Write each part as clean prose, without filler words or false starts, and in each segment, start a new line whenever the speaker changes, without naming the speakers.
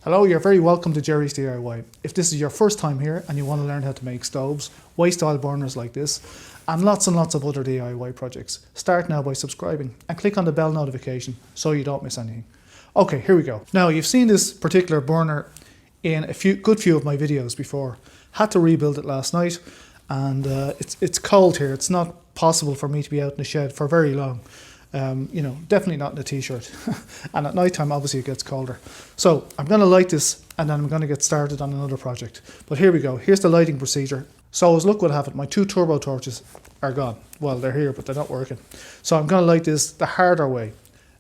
Hello, you're very welcome to Gerry's DIY. If this is your first time here and you want to learn how to make stoves, waste-style burners like this, and lots of other DIY projects, start now by subscribing and click on the bell notification so you don't miss anything. Okay, here we go. Now, you've seen this particular burner in a good few of my videos before. Had to rebuild it last night, and it's cold here. It's not possible for me to be out in the shed for very long. Definitely not in a t-shirt. And at night time, obviously it gets colder. So I'm going to light this and then I'm going to get started on another project. But here we go. Here's the lighting procedure. So as luck would have it, my two turbo torches are gone. Well, they're here, but they're not working. So I'm going to light this the harder way.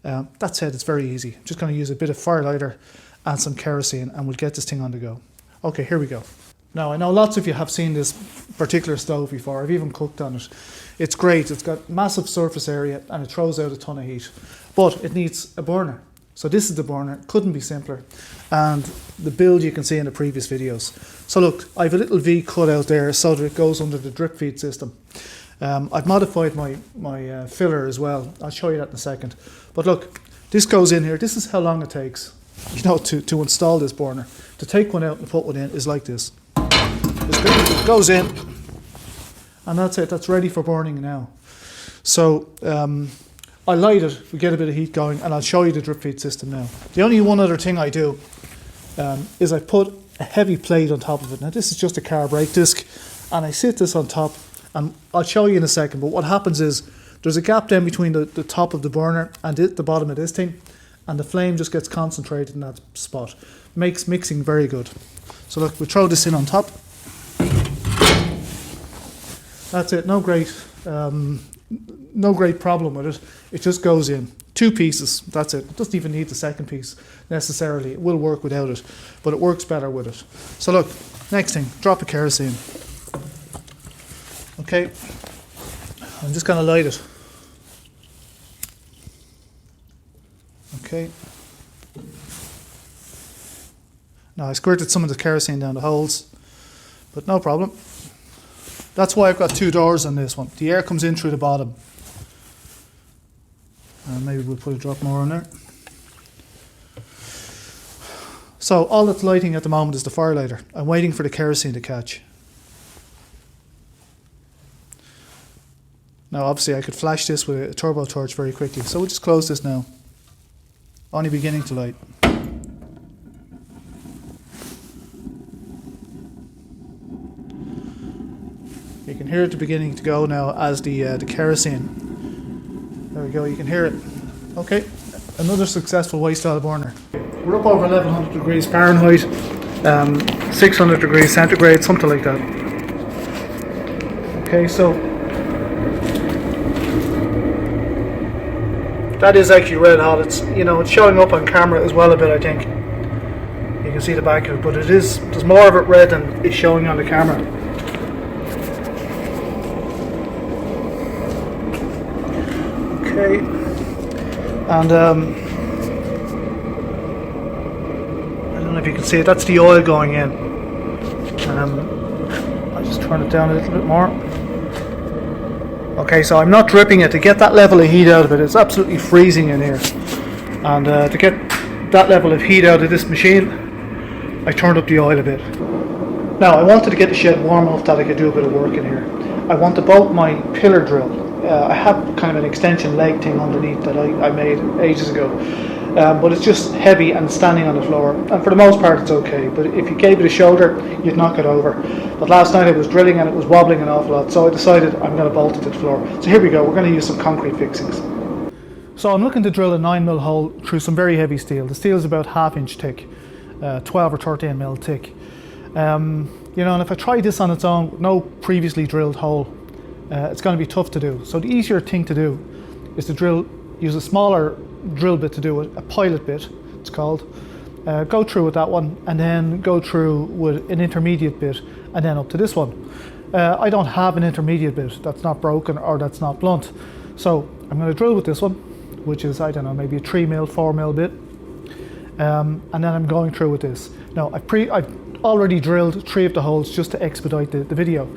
That said, it's very easy. I'm just going to use a bit of fire lighter and some kerosene and we'll get this thing on the go. Okay, here we go. Now, I know lots of you have seen this particular stove before. I've even cooked on it. It's great. It's got massive surface area and it throws out a ton of heat. But it needs a burner. So this is the burner. Couldn't be simpler. And the build you can see in the previous videos. So look, I have a little V cut out there so that it goes under the drip feed system. I've modified my filler as well. I'll show you that in a second. But look, this goes in here. This is how long it takes, to install this burner. To take one out and put one in is like this. It goes in, and that's it. That's ready for burning now. So I light it, we get a bit of heat going, and I'll show you the drip feed system now. The only one other thing I do is I put a heavy plate on top of it. Now this is just a car brake disc, and I sit this on top, and I'll show you in a second. But what happens is there's a gap down between the top of the burner and the bottom of this thing, and the flame just gets concentrated in that spot. Makes mixing very good. So look, we throw this in on top. That's it. No great problem with it. It just goes in. 2 pieces. That's it. It doesn't even need the second piece necessarily. It will work without it, but it works better with it. So look, next thing, drop of kerosene. Okay, I'm just going to light it. Okay. Now I squirted some of the kerosene down the holes, but no problem. That's why I've got 2 doors on this one. The air comes in through the bottom. And maybe we'll put a drop more on there. So all that's lighting at the moment is the fire lighter. I'm waiting for the kerosene to catch. Now obviously I could flash this with a turbo torch very quickly. So we'll just close this now. Only beginning to light. You can hear it beginning to go now as the kerosene. There we go, you can hear it. Okay, another successful waste-style burner. We're up over 1100 degrees Fahrenheit, 600 degrees centigrade, something like that. Okay, so that is actually red hot. It's it's showing up on camera as well a bit, I think. You can see the back of it, but there's more of it red than is showing on the camera. Okay, and I don't know if you can see it, that's the oil going in. I'll just turn it down a little bit more. Okay, so I'm not dripping it. To get that level of heat out of it, it's absolutely freezing in here. And to get that level of heat out of this machine, I turned up the oil a bit. Now, I wanted to get the shed warm enough that I could do a bit of work in here. I want to bolt my pillar drill. I have kind of an extension leg thing underneath that I made ages ago, but it's just heavy and standing on the floor, and for the most part it's okay, but if you gave it a shoulder you'd knock it over. But last night I was drilling and it was wobbling an awful lot, so I decided I'm going to bolt it to the floor. So here we go, we're going to use some concrete fixings. So I'm looking to drill a 9mm hole through some very heavy steel. The steel is about 1/2 inch thick, 12 or 13mm thick. And if I try this on its own with no previously drilled hole, it's going to be tough to do. So the easier thing to do is to use a smaller drill bit to do it, a pilot bit it's called. Go through with that one and then go through with an intermediate bit and then up to this one. I don't have an intermediate bit that's not broken or that's not blunt. So I'm going to drill with this one, which is, I don't know, maybe a 3mm, 4mm bit. And then I'm going through with this. Now I've already drilled 3 of the holes just to expedite the video.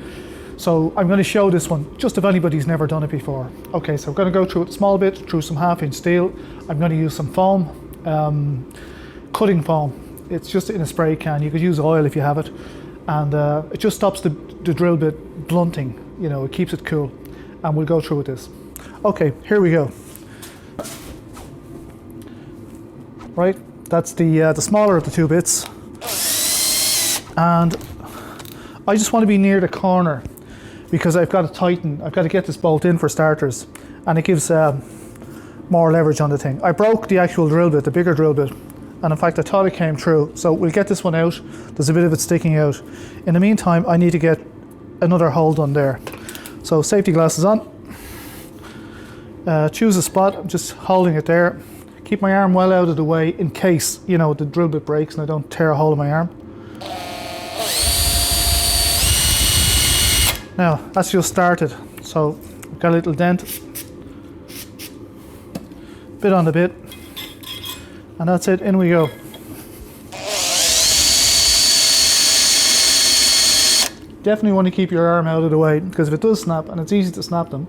So I'm going to show this one, just if anybody's never done it before. Okay, so I'm going to go through it a small bit, through some 1/2 inch steel. I'm going to use some foam, cutting foam. It's just in a spray can. You could use oil if you have it, and it just stops the drill bit blunting. You know, it keeps it cool. And we'll go through with this. Okay, here we go. Right, that's the smaller of the two bits, and I just want to be near the corner because I've got to tighten. I've got to get this bolt in for starters, and it gives more leverage on the thing. I broke the actual drill bit, the bigger drill bit, and in fact I thought it came through, so we'll get this one out. There's a bit of it sticking out. In the meantime, I need to get another hole done there. So safety glasses on, choose a spot. I'm just holding it there. Keep my arm well out of the way in case, you know, the drill bit breaks and I don't tear a hole in my arm. Now, that's just started. So, I've got a little dent. Bit on the bit. And that's it, in we go. Definitely want to keep your arm out of the way, because if it does snap, and it's easy to snap them,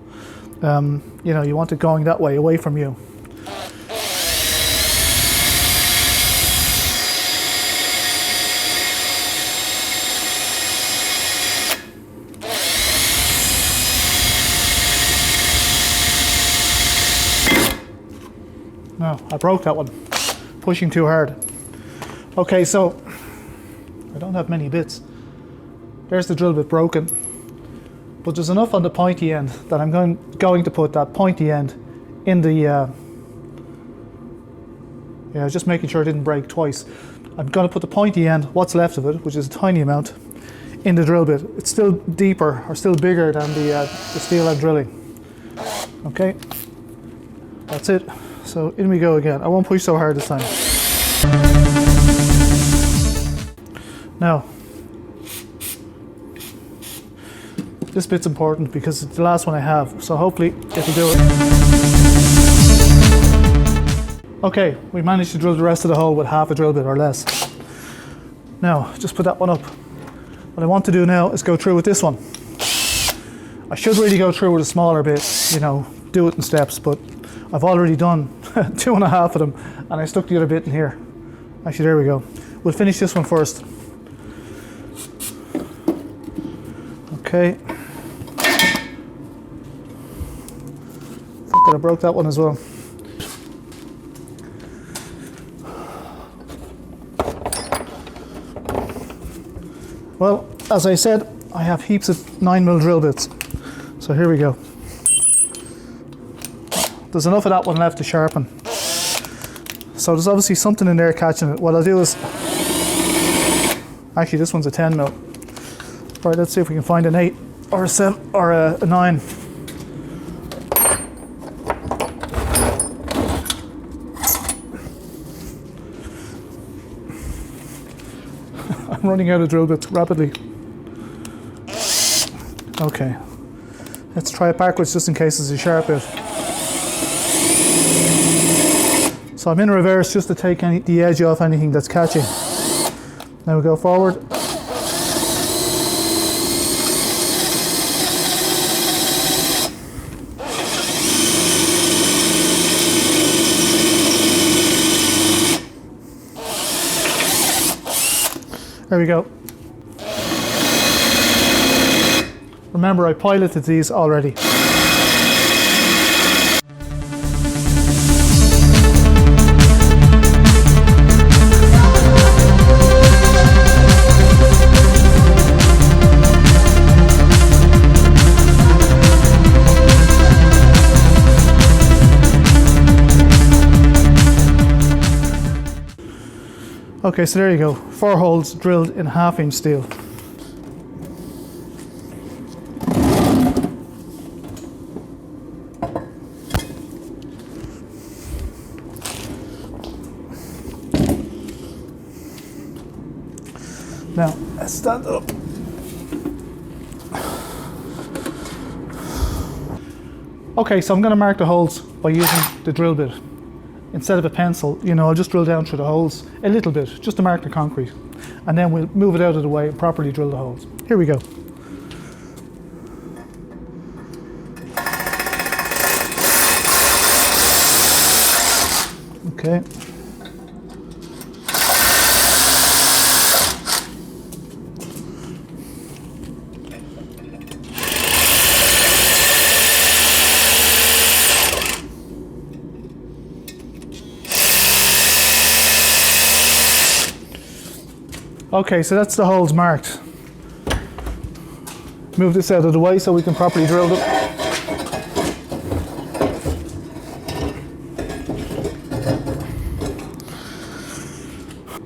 you know, you want it going that way, away from you. No, I broke that one. Pushing too hard. Okay, so I don't have many bits. There's the drill bit broken. But there's enough on the pointy end that I'm going to put that pointy end in the... yeah, just making sure it didn't break twice. I'm going to put the pointy end, what's left of it, which is a tiny amount, in the drill bit. It's still deeper, or still bigger than the steel I'm drilling. Okay, that's it. So in we go again. I won't push so hard this time. Now, this bit's important because it's the last one I have, so hopefully it'll do it. Okay, we managed to drill the rest of the hole with half a drill bit or less. Now, just put that one up. What I want to do now is go through with this one. I should really go through with a smaller bit, you know, do it in steps, but I've already done 2.5 of them, and I stuck the other bit in here. Actually, there we go. We'll finish this one first. Okay. I broke that one as well. Well, as I said, I have heaps of 9mm drill bits. So here we go. There's enough of that one left to sharpen. So there's obviously something in there catching it. What I'll do is, actually this one's a 10mm. Right, let's see if we can find an 8 or a 7 or a 9. I'm running out of drill bits rapidly. Okay, let's try it backwards just in case it's a sharp bit. So I'm in reverse just to take the edge off anything that's catching. Now we go forward. There we go. Remember, I piloted these already. Okay, so there you go. 4 holes drilled in 1/2-inch steel. Now, let's stand up. Okay, so I'm going to mark the holes by using the drill bit. Instead of a pencil, you know, I'll just drill down through the holes a little bit, just to mark the concrete. And then we'll move it out of the way and properly drill the holes. Here we go. Okay. Okay, so that's the holes marked. Move this out of the way so we can properly drill them.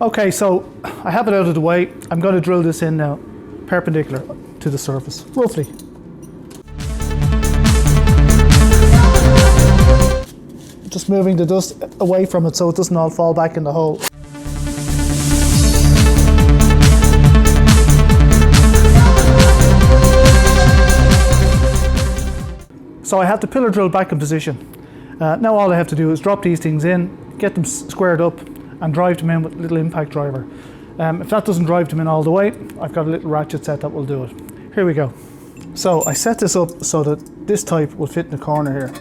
Okay, so I have it out of the way. I'm going to drill this in now, perpendicular to the surface, roughly. Just moving the dust away from it so it doesn't all fall back in the hole. So I have the pillar drill back in position. Now all I have to do is drop these things in, get them squared up and drive them in with a little impact driver. If that doesn't drive them in all the way, I've got a little ratchet set that will do it. Here we go. So I set this up so that this type will fit in the corner here.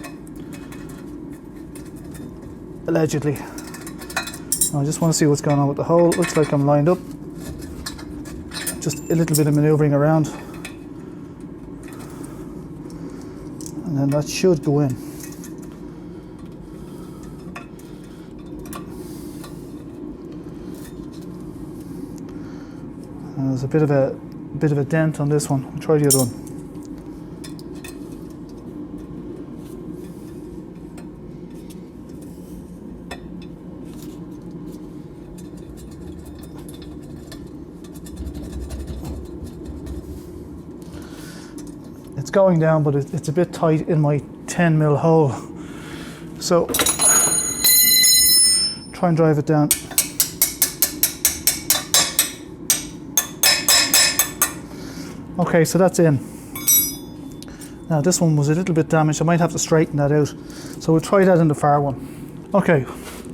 Allegedly. I just want to see what's going on with the hole. It looks like I'm lined up. Just a little bit of manoeuvring around. And then that should go in. And there's a bit of a dent on this one. I'll try the other one. It's going down, but it's a bit tight in my 10mm hole. So try and drive it down. Okay, so that's in. Now this one was a little bit damaged. I might have to straighten that out. So we'll try that in the far one. Okay,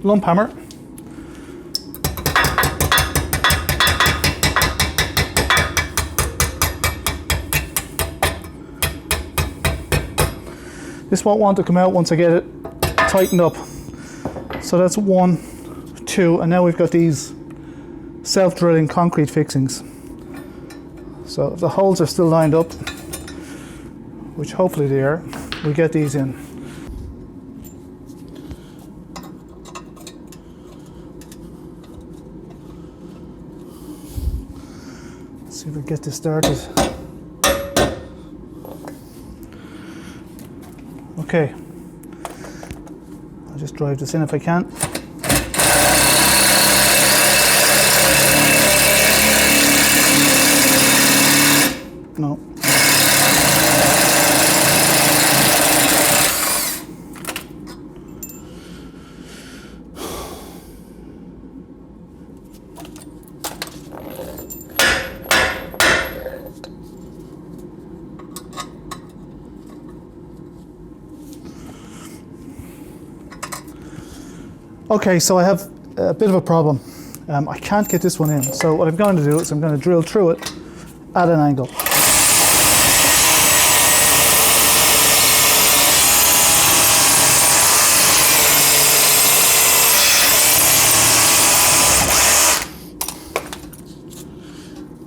lump hammer. This won't want to come out once I get it tightened up. So that's 1, 2, and now we've got these self-drilling concrete fixings. So if the holes are still lined up, which hopefully they are, we get these in. Let's see if we get this started. Okay, I'll just drive this in if I can. No. Okay, so I have a bit of a problem. I can't get this one in. So what I'm going to do is I'm going to drill through it at an angle.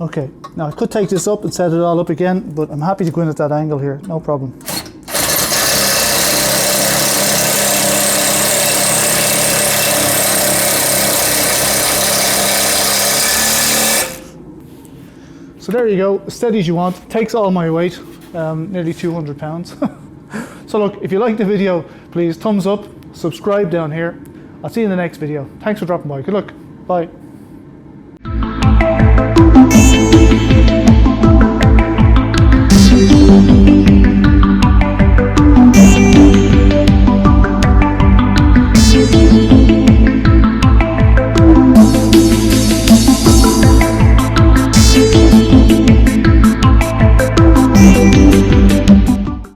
Okay, now I could take this up and set it all up again, but I'm happy to go in at that angle here, no problem. So there you go, as steady as you want. Takes all my weight, nearly 200 pounds. So look, if you like the video, please thumbs up, subscribe down here. I'll see you in the next video. Thanks for dropping by. Good luck. Bye.